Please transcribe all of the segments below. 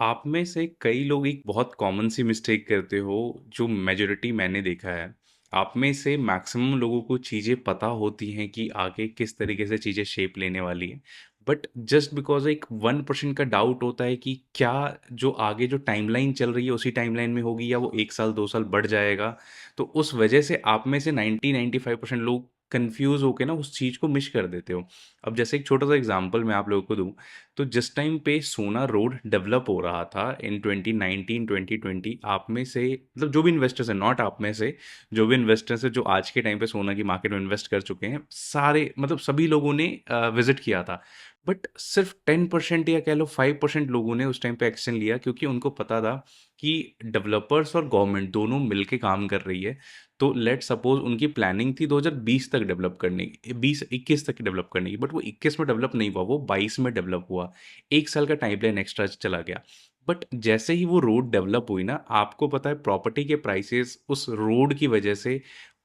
आप में से कई लोग एक बहुत कॉमन सी मिस्टेक करते हो, जो मेजॉरिटी मैंने देखा है। आप में से मैक्सिमम लोगों को चीज़ें पता होती हैं कि आगे किस तरीके से चीज़ें शेप लेने वाली हैं। बट जस्ट बिकॉज़ एक 1% का डाउट होता है कि क्या जो आगे जो टाइमलाइन चल रही है, उसी टाइमलाइन में होगी या वो 1 साल, 2 साल बढ़ जाएगा। तो उस वजह से आप में से 90-95% लोग कन्फ्यूज़ होके ना उस चीज़ को मिस कर देते हो। अब जैसे एक छोटा-सा एग्ज़ाम्पल मैं आप लोगों को दूँ, तो जिस टाइम पे सोना रोड डेवलप हो रहा था इन 2019 2020, आप में से मतलब जो भी इन्वेस्टर्स हैं, नॉट आप में से, जो भी इन्वेस्टर्स हैं जो आज के टाइम पे सोना की मार्केट में इन्वेस्ट कर चुके हैं, सारे मतलब सभी लोगों ने विजिट किया था। बट सिर्फ 10% या कह लो 5% लोगों ने उस टाइम पे एक्शन लिया, क्योंकि उनको पता था कि डेवलपर्स और गवर्नमेंट दोनों मिलके काम कर रही है। तो लेट सपोज उनकी प्लानिंग थी 2020 तक डेवलप करने की, 20-21 तक डेवलप करने की, बट वो 21 में डेवलप नहीं हुआ, वो 22 में डेवलप हुआ। 1 साल का टाइमलाइन एक्स्ट्रा चला गया। बट जैसे ही वो रोड डेवलप हुई ना, आपको पता है प्रॉपर्टी के प्राइसेस उस रोड की वजह से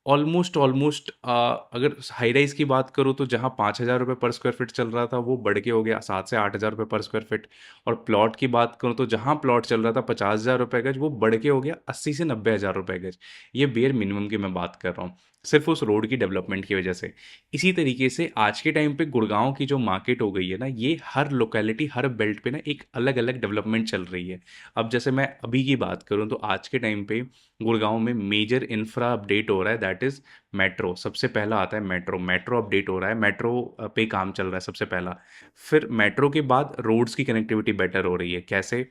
ऑलमोस्ट ऑलमोस्ट अगर हाई राइज़ की बात करूँ तो जहाँ ₹5,000 पर स्क्वायर फीट चल रहा था, वो बढ़ के हो गया 7 से ₹8,000 पर स्क्वायर फीट। और प्लॉट की बात करूँ तो जहाँ प्लॉट चल रहा था ₹50,000 गज, वो बढ़ के हो गया 80 से ₹90,000 गज। ये बेयर मिनिमम की मैं बात कर रहा हूँ, सिर्फ़ उस रोड की डेवलपमेंट की वजह से। इसी तरीके से आज के टाइम पे गुड़गाँव की जो मार्केट हो गई है ना, ये हर लोकेलिटी, हर बेल्ट पे ना एक अलग-अलग डेवलपमेंट चल रही है। अब जैसे मैं अभी की बात करूँ तो आज के टाइम पे गुड़गाँव में मेजर इंफ्रा अपडेट हो रहा है, दैट इज़ मेट्रो। सबसे पहला आता है मेट्रो, मेट्रो अपडेट हो रहा है, मेट्रो पे काम चल रहा है सबसे पहला। फिर मेट्रो के बाद रोड्स की कनेक्टिविटी बेटर हो रही है। कैसे?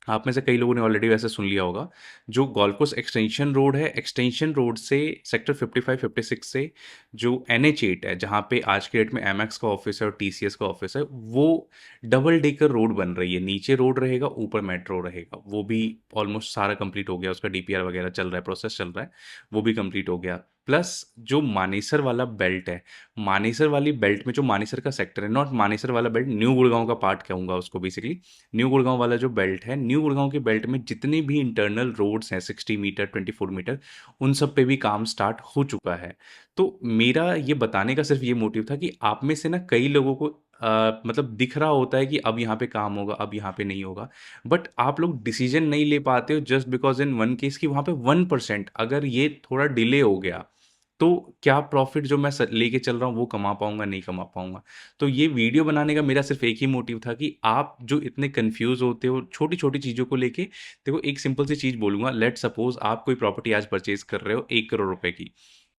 आप में से कई लोगों ने ऑलरेडी वैसे सुन लिया होगा, जो गोल्फ कोर्स एक्सटेंशन रोड है, एक्सटेंशन रोड से सेक्टर 55-56 से जो एनएच 8 है, जहाँ पे आज के डेट में एमएक्स का ऑफिस है और टीसीएस का ऑफिस है, वो डबल डेकर रोड बन रही है। नीचे रोड रहेगा, ऊपर मेट्रो रहेगा। वो भी ऑलमोस्ट सारा कंप्लीट हो गया, उसका डीपीआर वगैरह चल रहा है, प्रोसेस चल रहा है, वो भी कंप्लीट हो गया। प्लस जो मानेसर वाला बेल्ट है, मानेसर वाली बेल्ट में जो मानेसर का सेक्टर है, नॉट मानेसर वाला बेल्ट, न्यू गुड़गांव का पार्ट कहूँगा उसको बेसिकली। न्यू गुड़गांव वाला जो बेल्ट है, न्यू गुड़गांव के बेल्ट में जितने भी इंटरनल रोड्स हैं 60 मीटर 24 मीटर, उन सब पे भी काम स्टार्ट हो चुका है। तो मेरा ये बताने का सिर्फ ये मोटिव था कि आप में से ना कई लोगों को मतलब दिख रहा होता है कि अब यहाँ पे काम होगा, अब यहाँ पे नहीं होगा, बट आप लोग डिसीजन नहीं ले पाते हो just because in one case कि वहाँ पे 1% अगर ये थोड़ा डिले हो गया, तो क्या प्रॉफिट जो मैं लेके चल रहा हूँ वो कमा पाऊंगा, नहीं कमा पाऊंगा। तो ये वीडियो बनाने का मेरा सिर्फ एक ही मोटिव था कि आप जो इतने कंफ्यूज होते हो छोटी छोटी चीज़ों को लेके, देखो एक सिंपल सी चीज़ बोलूंगा, लेट सपोज आप कोई प्रॉपर्टी आज परचेज कर रहे हो 1 करोड़ रुपए की।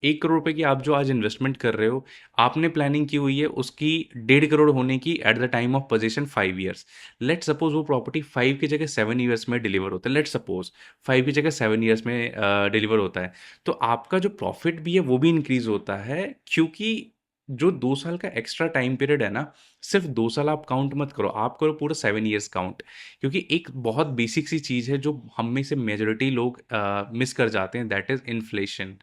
1 करोड़ रुपए की आप जो आज इन्वेस्टमेंट कर रहे हो, आपने प्लानिंग की हुई है उसकी 1.5 करोड़ होने की at the time of position 5 years. Let suppose वो प्रॉपर्टी 5 की जगह 7 ईयर्स में डिलीवर होता है, लेट सपोज 5 की जगह 7 ईयर्स में डिलीवर होता है। तो आपका जो प्रॉफिट भी है वो भी इंक्रीज होता है, क्योंकि जो 2 साल का एक्स्ट्रा टाइम पीरियड है ना, सिर्फ 2 साल आप काउंट मत करो, आप करो पूरा 7 ईयर्स काउंट। क्योंकि एक बहुत बेसिक सी चीज़ है जो हम में से मेजोरिटी लोग मिस कर जाते हैं, दैट इज़ इन्फ्लेशन।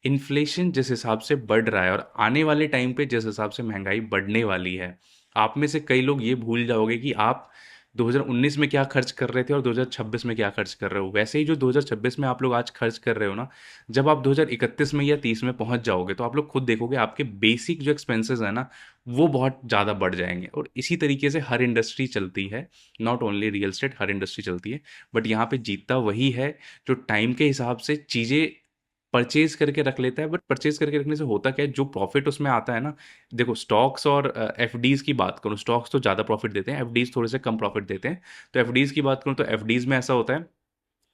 इन्फ्लेशन जिस हिसाब से बढ़ रहा है और आने वाले टाइम पे जिस हिसाब से महंगाई बढ़ने वाली है, आप में से कई लोग ये भूल जाओगे कि आप 2019 में क्या खर्च कर रहे थे और 2026 में क्या खर्च कर रहे हो। वैसे ही जो 2026 में आप लोग आज खर्च कर रहे हो ना, जब आप 2031 में या 30 में पहुंच जाओगे तो आप लोग खुद देखोगे आपके बेसिक जो एक्सपेंसेस है ना, वो बहुत ज़्यादा बढ़ जाएंगे। और इसी तरीके से हर इंडस्ट्री चलती है, not only real estate, her industry चलती है। बट यहाँ पे जीतता वही है जो टाइम के हिसाब से चीज़ें परचेज करके रख लेता है। बट परचेज करके रखने से होता क्या है, जो प्रॉफिट उसमें आता है ना, देखो स्टॉक्स और एफडीज की बात करूँ, स्टॉक्स तो ज़्यादा प्रॉफिट देते हैं, एफडीज थोड़े से कम प्रॉफिट देते हैं। तो एफडीज की बात करूँ तो एफडीज में ऐसा होता है,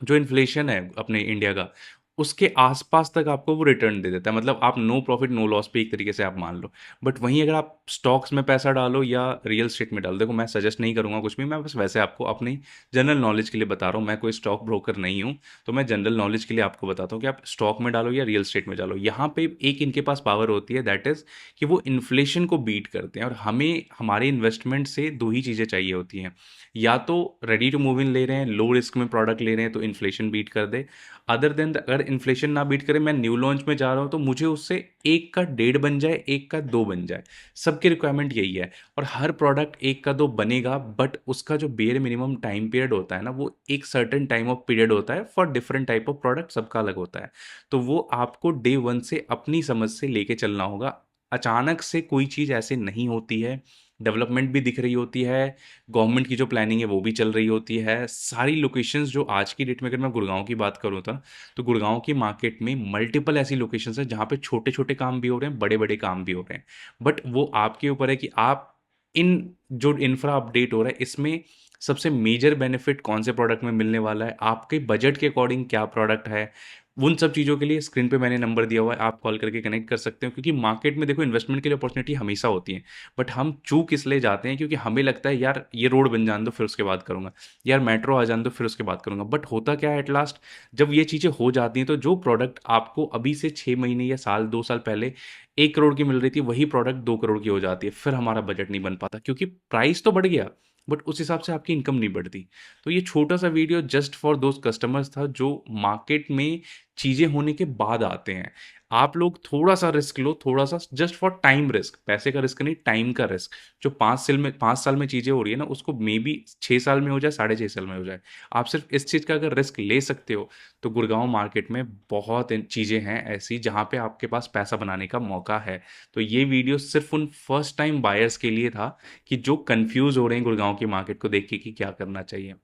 जो इन्फ्लेशन है अपने इंडिया का, उसके आसपास तक आपको वो रिटर्न दे देता है। मतलब आप नो प्रॉफिट नो लॉस पे एक तरीके से आप मान लो। बट वहीं अगर आप स्टॉक्स में पैसा डालो या रियल एस्टेट में डालो, देखो मैं सजेस्ट नहीं करूंगा कुछ भी, मैं बस वैसे आपको अपनी जनरल नॉलेज के लिए बता रहा हूँ, मैं कोई स्टॉक ब्रोकर नहीं हूँ। तो मैं जनरल नॉलेज के लिए आपको बताता हूँ कि आप स्टॉक में डालो या रियल एस्टेट में डालो। यहाँ पे एक इनके पास पावर होती है, दैट इज़ कि वो इन्फ्लेशन को बीट करते हैं। और हमें हमारे इन्वेस्टमेंट से दो ही चीज़ें चाहिए होती हैं, या तो रेडी टू मूव इन ले रहे हैं, लो रिस्क में प्रोडक्ट ले रहे हैं तो इन्फ्लेशन बीट कर दे। अदर देन अगर इन्फ्लेशन ना बीट करे, मैं न्यू लॉन्च में जा रहा हूँ, तो मुझे उससे एक का डेढ़ बन जाए, एक का दो बन जाए। सबकी रिक्वायरमेंट यही है। और हर प्रोडक्ट एक का दो बनेगा, बट उसका जो बेयर मिनिमम टाइम पीरियड होता है ना, वो एक सर्टेन टाइम ऑफ पीरियड होता है for different type of product, सबका अलग होता है। तो वो आपको डे वन से अपनी समझ से लेके चलना होगा। अचानक से कोई चीज़ ऐसे नहीं होती है डेवलपमेंट भी दिख रही होती है, गवर्नमेंट की जो प्लानिंग है वो भी चल रही होती है। सारी लोकेशंस जो आज की डेट में, अगर मैं गुड़गाँव की बात करूँ था, तो गुड़गाँव की मार्केट में मल्टीपल ऐसी लोकेशंस हैं जहाँ पे छोटे-छोटे काम भी हो रहे हैं, बड़े-बड़े काम भी हो रहे हैं। बट वो आपके ऊपर है कि आप इन जो इंफ्रा अपडेट हो रहा है, इसमें सबसे मेजर बेनिफिट कौन से प्रोडक्ट में मिलने वाला है, आपके बजट के अकॉर्डिंग क्या प्रोडक्ट है, उन सब चीज़ों के लिए स्क्रीन पे मैंने नंबर दिया हुआ है, आप कॉल करके कनेक्ट कर सकते हो, क्योंकि मार्केट में देखो इन्वेस्टमेंट के लिए अपॉर्चुनिटी हमेशा होती है। बट हम चूक इसलिए जाते हैं क्योंकि हमें लगता है यार ये रोड बन जाने दो फिर उसके बाद करूँगा, यार मेट्रो आ जाने दो फिर उसके बाद करूँगा। बट होता क्या है एट लास्ट, जब ये चीज़ें हो जाती हैं तो जो प्रोडक्ट आपको अभी से 6 महीने या साल 2 साल पहले 1 करोड़ की मिल रही थी, वही प्रोडक्ट 2 करोड़ की हो जाती है। फिर हमारा बजट नहीं बन पाता क्योंकि प्राइस तो बढ़ गया, बट उस हिसाब से आपकी इनकम नहीं बढ़ती। तो ये छोटा-सा video just for those customers था जो मार्केट में चीज़ें होने के बाद आते हैं। आप लोग थोड़ा-सा रिस्क लो, थोड़ा-सा जस्ट फॉर टाइम रिस्क, पैसे का रिस्क नहीं, टाइम का रिस्क। जो 5 साल में चीज़ें हो रही है ना, उसको मेबी 6 साल में हो जाए, साढ़े 6 साल में हो जाए। आप सिर्फ़ इस चीज़ का अगर रिस्क ले सकते हो, तो गुड़गाँव मार्केट में बहुत चीज़ें हैं ऐसी जहाँ पे आपके पास पैसा बनाने का मौका है। तो ये वीडियो सिर्फ़ उन फर्स्ट टाइम बायर्स के लिए था कि जो कन्फ्यूज़ हो रहे हैं गुड़गाँव की मार्केट को देख के कि क्या करना चाहिए।